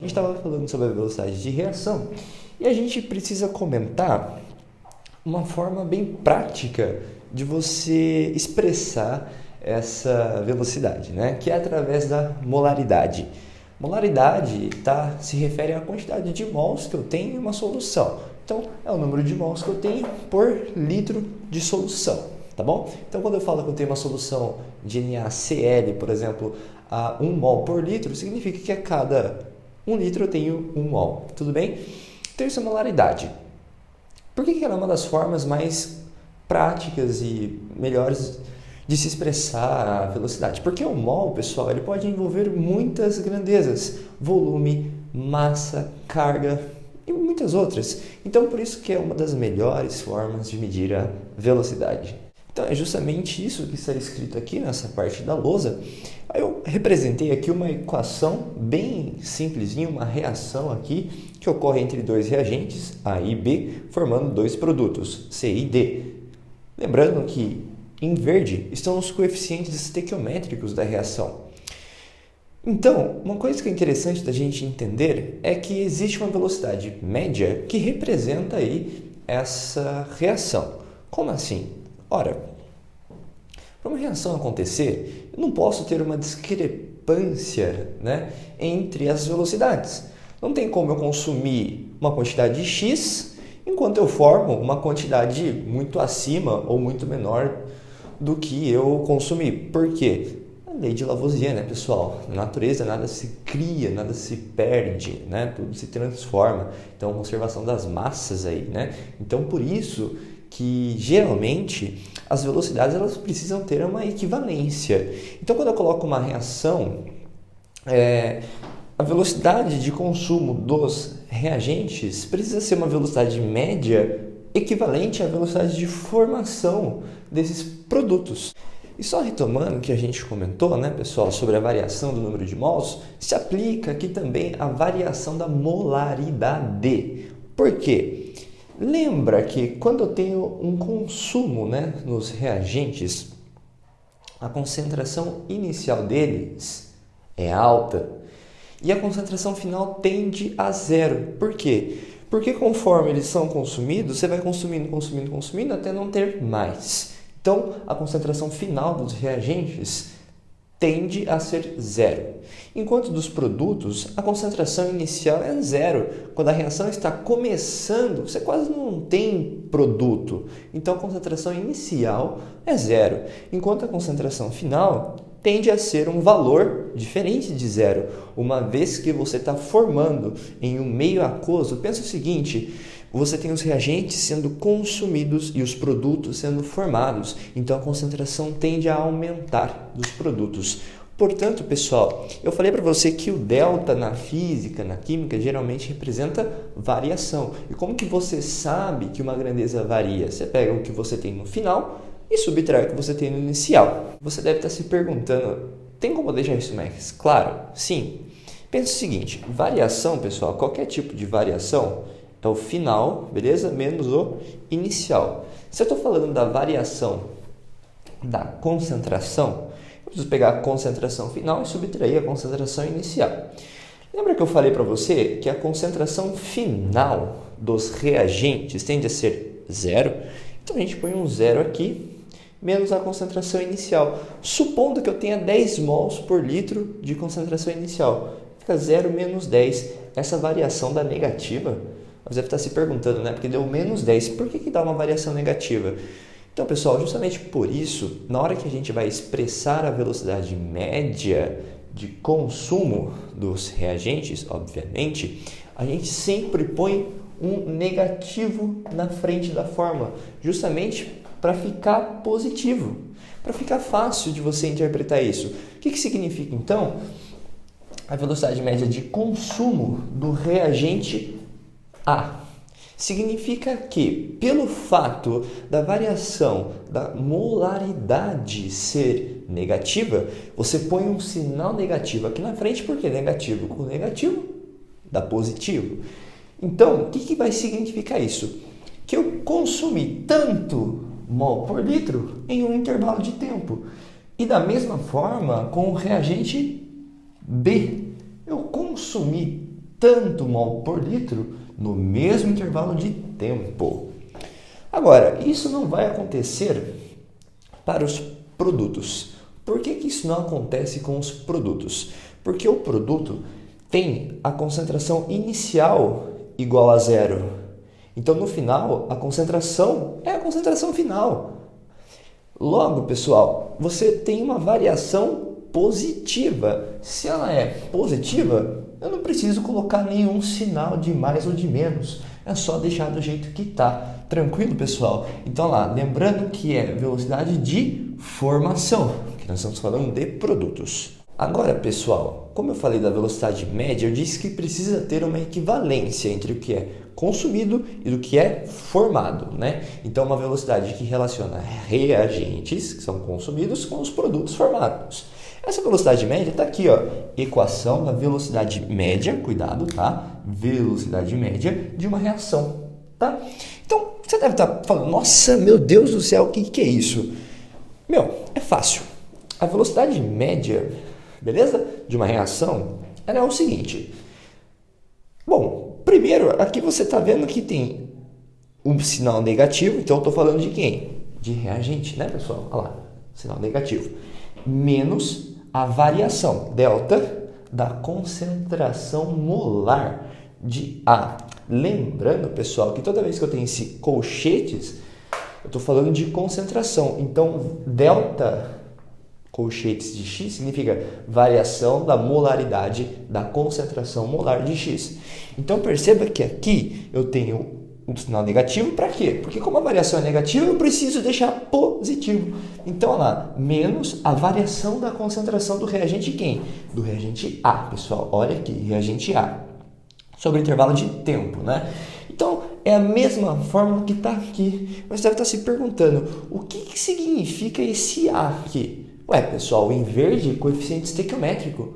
A gente estava falando sobre a velocidade de reação e a gente precisa comentar uma forma bem prática de você expressar essa velocidade, né? Que é através da molaridade. Molaridade se refere à quantidade de mols que eu tenho em uma solução. Então, é o número de mols que eu tenho por litro de solução, tá bom? Então, quando eu falo que eu tenho uma solução de NaCl, por exemplo, a 1 mol por litro, significa que a cada 1 litro eu tenho 1 mol, tudo bem? Então, isso é molaridade. Por que ela é uma das formas mais práticas e melhores de se expressar a velocidade? Porque o mol, pessoal, ele pode envolver muitas grandezas, volume, massa, carga e muitas outras. Então, por isso que é uma das melhores formas de medir a velocidade. Então, é justamente isso que está escrito aqui nessa parte da lousa. Eu representei aqui uma equação bem simplesinha, uma reação aqui que ocorre entre dois reagentes, A e B, formando dois produtos, C e D. Lembrando que em verde estão os coeficientes estequiométricos da reação. Então, uma coisa que é interessante da gente entender é que existe uma velocidade média que representa aí essa reação. Como assim? Ora, para uma reação acontecer, eu não posso ter uma discrepância, né, entre as velocidades. Não tem como eu consumir uma quantidade X enquanto eu formo uma quantidade muito acima ou muito menor do que eu consumi. Por quê? A lei de Lavoisier, né, pessoal? Na natureza nada se cria, nada se perde, né? Tudo se transforma. Então, conservação das massas aí, né? Então, por isso que geralmente as velocidades elas precisam ter uma equivalência. Então, quando eu coloco uma reação, a velocidade de consumo dos reagentes precisa ser uma velocidade média equivalente à velocidade de formação desses produtos. E só retomando o que a gente comentou, né, pessoal, sobre a variação do número de mols, se aplica aqui também a variação da molaridade. Por quê? Lembra que quando eu tenho um consumo, né, nos reagentes, a concentração inicial deles é alta e a concentração final tende a zero. Por quê? Porque conforme eles são consumidos, você vai consumindo até não ter mais. Então, a concentração final dos reagentes tende a ser zero. Enquanto dos produtos, a concentração inicial é zero. Quando a reação está começando, você quase não tem produto. Então, a concentração inicial é zero. Enquanto a concentração final tende a ser um valor diferente de zero. Uma vez que você está formando em um meio aquoso, pensa o seguinte: você tem os reagentes sendo consumidos e os produtos sendo formados. Então, a concentração tende a aumentar dos produtos. Portanto, pessoal, eu falei para você que o delta na física, na química, geralmente representa variação. E como que você sabe que uma grandeza varia? Você pega o que você tem no final e subtrai o que você tem no inicial. Você deve estar se perguntando, tem como deixar isso mais claro? Sim. Pensa o seguinte, variação, pessoal, qualquer tipo de variação é o final, beleza? Menos o inicial. Se eu estou falando da variação da concentração, eu preciso pegar a concentração final e subtrair a concentração inicial. Lembra que eu falei para você que a concentração final dos reagentes tende a ser zero? Então, a gente põe um zero aqui, menos a concentração inicial. Supondo que eu tenha 10 mols por litro de concentração inicial. Fica 0 menos 10. Essa variação dá negativa. Você deve estar se perguntando, né? Porque deu menos 10. Por que dá uma variação negativa? Então, pessoal, justamente por isso, na hora que a gente vai expressar a velocidade média de consumo dos reagentes, obviamente, a gente sempre põe um negativo na frente da fórmula, justamente para ficar positivo, para ficar fácil de você interpretar isso. O que significa, então, a velocidade média de consumo do reagente A? Significa que, pelo fato da variação da molaridade ser negativa, você põe um sinal negativo aqui na frente, porque negativo com negativo dá positivo. Então, o que vai significar isso? Que eu consumi tanto mol por litro em um intervalo de tempo. E da mesma forma, com o reagente B, eu consumi tanto mol por litro no mesmo intervalo de tempo. Agora, isso não vai acontecer para os produtos. Por que isso não acontece com os produtos? Porque o produto tem a concentração inicial igual a zero. Então, no final, a concentração é a concentração final. Logo, pessoal, você tem uma variação positiva. Se ela é positiva, eu não preciso colocar nenhum sinal de mais ou de menos. É só deixar do jeito que está. Tranquilo, pessoal? Então, lá, lembrando que é velocidade de formação, que nós estamos falando de produtos. Agora, pessoal, como eu falei da velocidade média, eu disse que precisa ter uma equivalência entre o que é consumido e do que é formado, né? Então, uma velocidade que relaciona reagentes, que são consumidos, com os produtos formados. Essa velocidade média está aqui, ó, equação da velocidade média, cuidado, tá? Velocidade média de uma reação, tá? Então, você deve estar falando, nossa, meu Deus do céu, o que é isso? Meu, é fácil. A velocidade média, beleza? De uma reação, ela é o seguinte. Bom, primeiro, aqui você está vendo que tem um sinal negativo, então eu estou falando de quem? De reagente, né, pessoal? Olha lá, sinal negativo. Menos a variação, delta, da concentração molar de A. Lembrando, pessoal, que toda vez que eu tenho esse colchetes, eu estou falando de concentração. Então, delta colchetes de X significa variação da molaridade da concentração molar de X. Então, perceba que aqui eu tenho um sinal negativo para quê? Porque como a variação é negativa, eu preciso deixar positivo. Então, olha lá, menos a variação da concentração do reagente quem? Do reagente A, pessoal. Olha aqui, reagente A. Sobre o intervalo de tempo, né? Então, é a mesma fórmula que está aqui. Mas você deve estar se perguntando, o que significa esse A aqui? Ué, pessoal, em verde, coeficiente estequiométrico.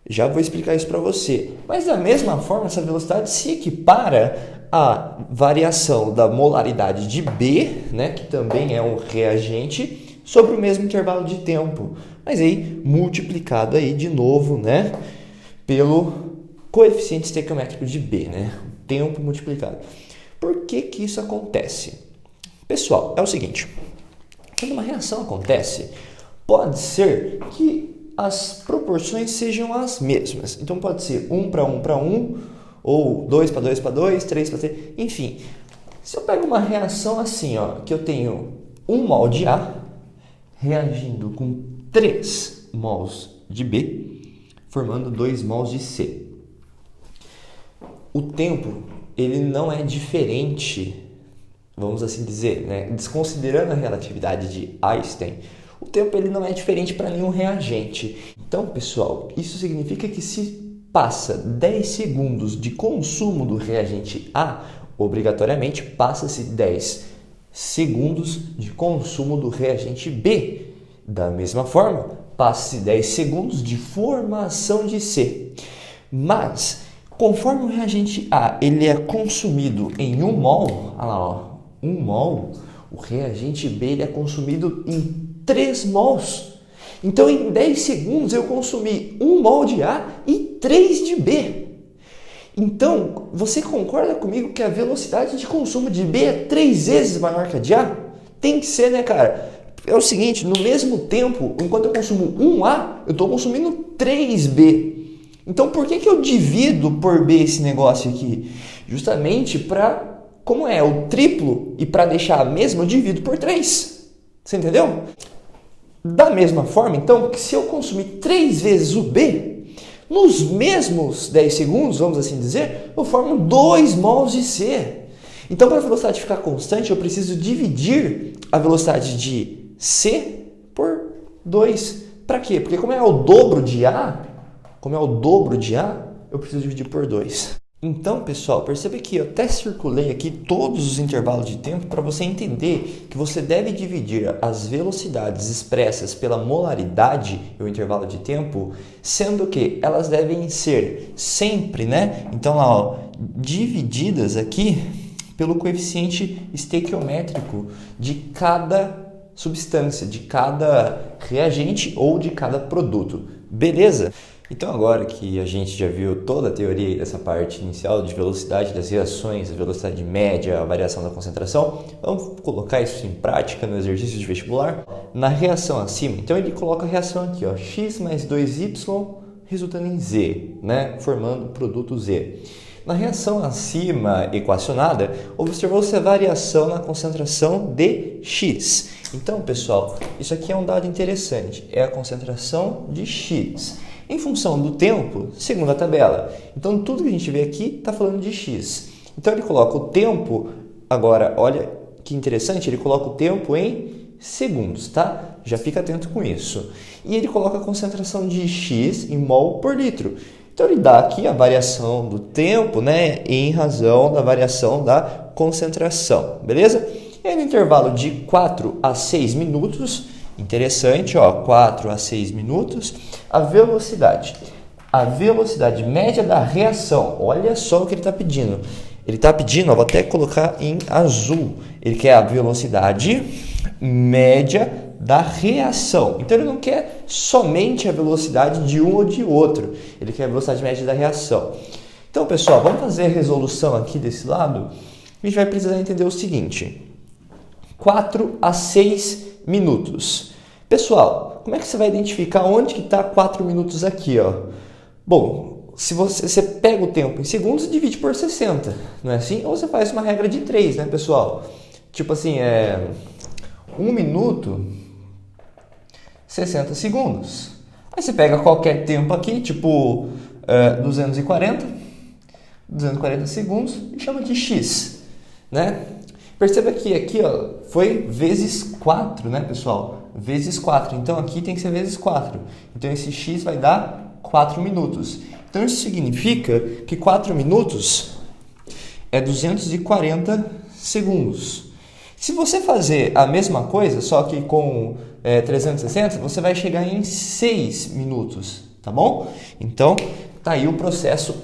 Já vou explicar isso para você. Mas da mesma forma, essa velocidade se equipara à variação da molaridade de B, né, que também é um reagente, sobre o mesmo intervalo de tempo. Mas aí, multiplicado aí de novo, né, pelo coeficiente estequiométrico de B, né, o tempo multiplicado. Por que isso acontece? Pessoal, é o seguinte. Quando uma reação acontece, pode ser que as proporções sejam as mesmas. Então, pode ser 1 para 1 para 1, ou 2 para 2 para 2, 3 para 3, enfim. Se eu pego uma reação assim, ó, que eu tenho 1 mol de A reagindo com 3 mols de B, formando 2 mols de C. O tempo, ele não é diferente, vamos assim dizer, né? Desconsiderando a relatividade de Einstein, o tempo ele não é diferente para nenhum reagente. Então, pessoal, isso significa que se passa 10 segundos de consumo do reagente A, obrigatoriamente passa-se 10 segundos de consumo do reagente B. Da mesma forma, passa-se 10 segundos de formação de C. Mas, conforme o reagente A ele é consumido em 1 mol, olha lá, ó, 1 mol, o reagente B ele é consumido em 3 mols. Então, em 10 segundos, eu consumi 1 mol de A e 3 de B. Então, você concorda comigo que a velocidade de consumo de B é 3 vezes maior que a de A? Tem que ser, né, cara? É o seguinte, no mesmo tempo, enquanto eu consumo 1A, eu estou consumindo 3B. Então, por que eu divido por B esse negócio aqui? Justamente para, como é o triplo, e para deixar a mesma, eu divido por 3. Você entendeu? Da mesma forma, então, que se eu consumir 3 vezes o B, nos mesmos 10 segundos, vamos assim dizer, eu formo 2 mols de C. Então, para a velocidade ficar constante, eu preciso dividir a velocidade de C por 2. Para quê? Porque como é o dobro de A, eu preciso dividir por 2. Então, pessoal, perceba que eu até circulei aqui todos os intervalos de tempo para você entender que você deve dividir as velocidades expressas pela molaridade e o intervalo de tempo, sendo que elas devem ser sempre, né? Então, lá, ó, divididas aqui pelo coeficiente estequiométrico de cada substância, de cada reagente ou de cada produto. Beleza? Então agora que a gente já viu toda a teoria aí dessa parte inicial de velocidade das reações, a velocidade média, a variação da concentração, vamos colocar isso em prática no exercício de vestibular. Na reação acima, então ele coloca a reação aqui, ó, x mais 2y resultando em z, né, formando o produto z. Na reação acima equacionada, observou-se a variação na concentração de x. Então, pessoal, isso aqui é um dado interessante, é a concentração de x. Em função do tempo, segundo a tabela. Então, tudo que a gente vê aqui está falando de x. Então, ele coloca o tempo, agora, olha que interessante, ele coloca o tempo em segundos, tá? Já fica atento com isso. E ele coloca a concentração de x em mol por litro. Então, ele dá aqui a variação do tempo, né, em razão da variação da concentração, beleza? E aí, no intervalo de 4 a 6 minutos, interessante, ó, 4 a 6 minutos, a velocidade média da reação, olha só o que ele está pedindo. Ele está pedindo, ó, vou até colocar em azul, ele quer a velocidade média da reação. Então, ele não quer somente a velocidade de um ou de outro, ele quer a velocidade média da reação. Então, pessoal, vamos fazer a resolução aqui desse lado. A gente vai precisar entender o seguinte: 4 a 6 minutos. Pessoal, como é que você vai identificar onde que está 4 minutos aqui, ó? Bom, se você pega o tempo em segundos e divide por 60, não é assim? Ou você faz uma regra de 3, né, pessoal? Tipo assim, 1 minuto, 60 segundos. Aí você pega qualquer tempo aqui, tipo 240 segundos e chama de x, né? Perceba que aqui, ó, foi vezes 4, né, pessoal? Vezes 4. Então, aqui tem que ser vezes 4. Então, esse x vai dar 4 minutos. Então, isso significa que 4 minutos é 240 segundos. Se você fazer a mesma coisa, só que com 360, você vai chegar em 6 minutos, tá bom? Então, tá aí o processo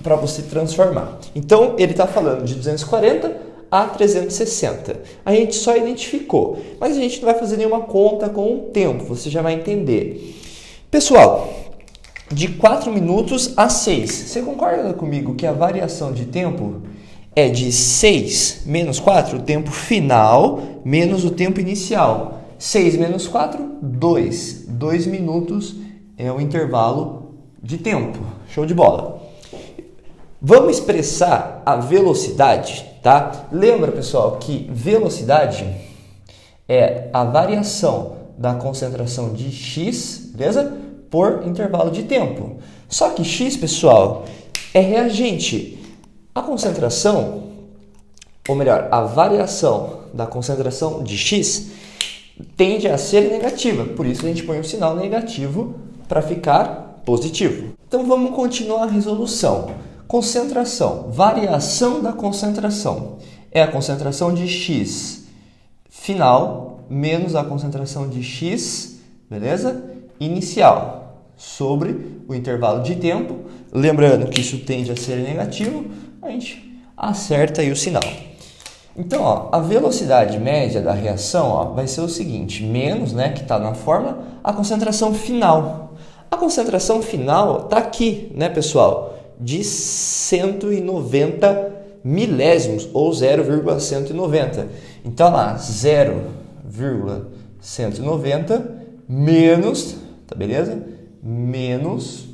para você transformar. Então, ele está falando de 240 a 360. A gente só identificou, mas a gente não vai fazer nenhuma conta com o tempo, você já vai entender. Pessoal, de 4 minutos a 6, você concorda comigo que a variação de tempo é de 6 menos 4, o tempo final, menos o tempo inicial. 6 menos 4, 2. 2 minutos é o intervalo de tempo. Show de bola. Vamos expressar a velocidade, tá? Lembra, pessoal, que velocidade é a variação da concentração de x, beleza? Por intervalo de tempo. Só que x, pessoal, é reagente. A concentração, ou melhor, a variação da concentração de x tende a ser negativa. Por isso a gente põe um sinal negativo para ficar positivo. Então vamos continuar a resolução. Concentração, variação da concentração. É a concentração de x final menos a concentração de x, beleza? Inicial, sobre o intervalo de tempo. Lembrando que isso tende a ser negativo, a gente acerta aí o sinal. Então, ó, a velocidade média da reação, ó, vai ser o seguinte, menos, né, que está na fórmula, a concentração final. A concentração final está aqui, né, pessoal? De 190 milésimos, ou 0,190. Então, lá, 0,190 menos, tá beleza? Menos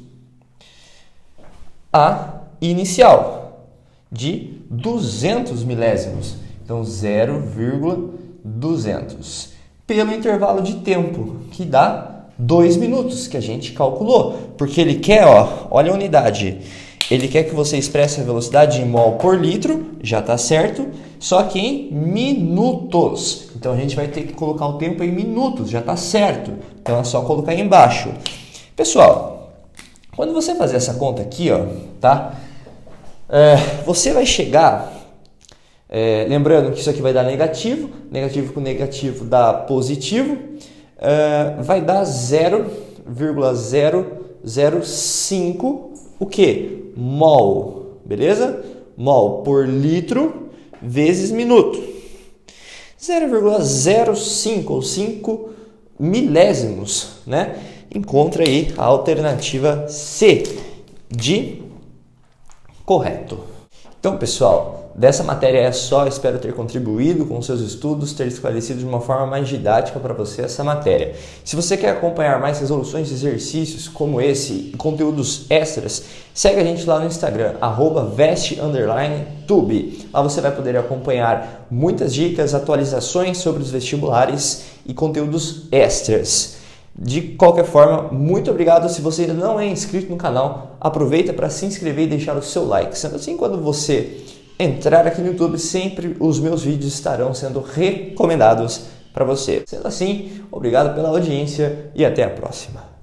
a inicial, de 200 milésimos. Então, 0,200. Pelo intervalo de tempo, que dá 2 minutos, que a gente calculou. Porque ele quer, ó, olha a unidade. Ele quer que você expresse a velocidade em mol por litro, já está certo, só que em minutos. Então, a gente vai ter que colocar o tempo em minutos, já está certo. Então, é só colocar aí embaixo. Pessoal, quando você fazer essa conta aqui, ó, tá? Você vai chegar, lembrando que isso aqui vai dar negativo, negativo com negativo dá positivo, vai dar 0,005, o que? Mol, beleza? Mol por litro vezes minuto. 0,05 ou 5 milésimos, né? encontra aí a alternativa C de correto. Então, pessoal, dessa matéria é só. Espero ter contribuído com seus estudos, ter esclarecido de uma forma mais didática para você essa matéria. Se você quer acompanhar mais resoluções de exercícios como esse e conteúdos extras, segue a gente lá no Instagram, @vest_tube. Lá você vai poder acompanhar muitas dicas, atualizações sobre os vestibulares e conteúdos extras. De qualquer forma, muito obrigado. Se você ainda não é inscrito no canal, aproveita para se inscrever e deixar o seu like. Sendo assim, quando você entrar aqui no YouTube, sempre os meus vídeos estarão sendo recomendados para você. Sendo assim, obrigado pela audiência e até a próxima.